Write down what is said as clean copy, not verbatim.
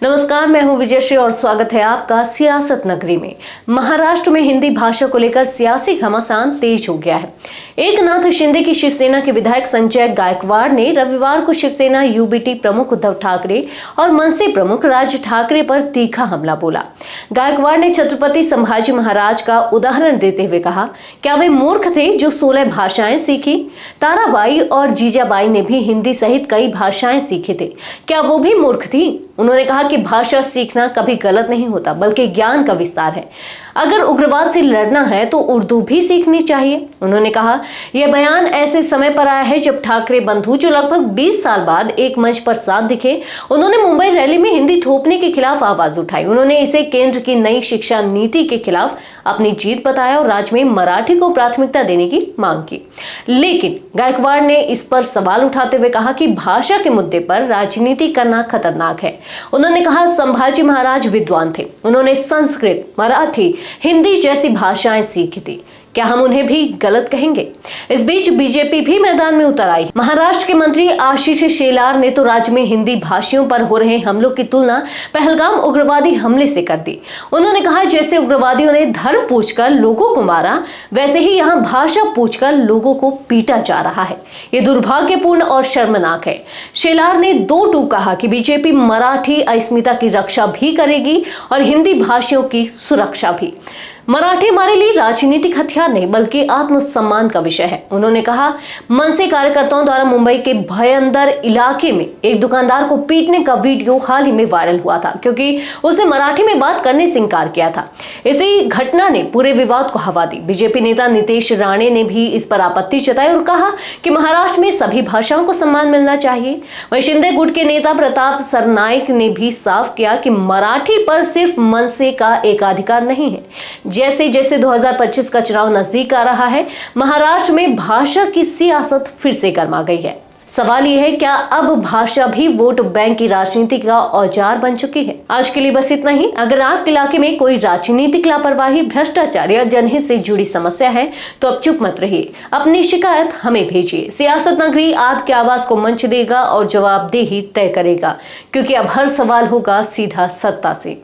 नमस्कार, मैं हूं विजयश्री और स्वागत है आपका सियासत नगरी में। महाराष्ट्र में हिंदी भाषा को लेकर सियासी घमासान तेज हो गया है। एकनाथ शिंदे की शिवसेना के विधायक संजय गायकवाड़ ने रविवार को शिवसेना यूबीटी प्रमुख उद्धव ठाकरे और मनसे प्रमुख राज ठाकरे पर तीखा हमला बोला। गायकवाड़ ने छत्रपति संभाजी महाराज का उदाहरण देते हुए कहा, क्या वे मूर्ख थे जो 16 भाषाएं सीखी? ताराबाई और जीजाबाई ने भी हिंदी सहित कई भाषाएं सीखी थी, क्या वो भी मूर्ख थी? उन्होंने कहा कि भाषा सीखना कभी गलत नहीं होता, बल्कि ज्ञान का विस्तार है। अगर उग्रवाद से लड़ना है तो उर्दू भी सीखनी चाहिए। उन्होंने कहा, यह बयान ऐसे समय पर आया है जब ठाकरे बंधु, जो लगभग 20 साल बाद एक मंच पर साथ दिखे, उन्होंने मुंबई रैली में हिंदी थोपने के खिलाफ आवाज उठाई। उन्होंने इसे केंद्र की नई शिक्षा नीति के खिलाफ अपनी जीत बताया और राज्य में मराठी को प्राथमिकता देने की मांग की। लेकिन गायकवाड़ ने इस पर सवाल उठाते हुए कहा कि भाषा के मुद्दे पर राजनीति करना खतरनाक है। उन्होंने कहा, संभाजी महाराज विद्वान थे, उन्होंने संस्कृत, मराठी, हिंदी जैसी भाषाएं सीखी थी, क्या हम उन्हें भी गलत कहेंगे? इस बीच बीजेपी भी मैदान में उतर आई। महाराष्ट्र के मंत्री आशीष शेलार ने तो राज्य में हिंदी भाषियों पर हो रहे हमलों की तुलना पहलगाम उग्रवादी हमले से कर दी। उन्होंने कहा, जैसे उग्रवादियों ने धर्म पूछकर लोगों को मारा, वैसे ही यहाँ भाषा पूछकर लोगों को पीटा जा रहा है। ये दुर्भाग्यपूर्ण और शर्मनाक है। शेलार ने दो टूक कहा कि बीजेपी मराठी अस्मिता की रक्षा भी करेगी और हिंदी भाषियों की सुरक्षा भी। मराठी हमारे लिए राजनीतिक हथियार नहीं, बल्कि आत्मसम्मान का विषय है। उन्होंने कहा, मनसे कार्यकर्ताओं द्वारा मुंबई के भयंदर इलाके में एक दुकानदार को पीटने का वीडियो हाल ही में वायरल हुआ था, क्योंकि उसे मराठी में बात करने से इंकार किया था। इसी घटना ने पूरे विवाद को हवा दी। बीजेपी नेता नितेश राणे ने भी इस पर आपत्ति जताई और कहा कि महाराष्ट्र में सभी भाषाओं को सम्मान मिलना चाहिए। वहीं शिंदे गुट के नेता प्रताप सरनाईक ने भी साफ किया कि मराठी पर सिर्फ मनसे का एकाधिकार नहीं है। जैसे जैसे 2025 का चुनाव नजदीक आ रहा है, महाराष्ट्र में भाषा की सियासत फिर से गर्मा गई है। सवाल यह है, क्या अब भाषा भी वोट बैंक की राजनीति का औजार बन चुकी है? आज के लिए बस इतना ही। अगर आपके इलाके में कोई राजनीतिक लापरवाही, भ्रष्टाचार या जनहित से जुड़ी समस्या है तो अब चुप मत रहिए, अपनी शिकायत हमें भेजिए। सियासत नगरी आपकी आवाज को मंच देगा और जवाबदेही तय करेगा, क्योंकि अब हर सवाल होगा सीधा सत्ता से।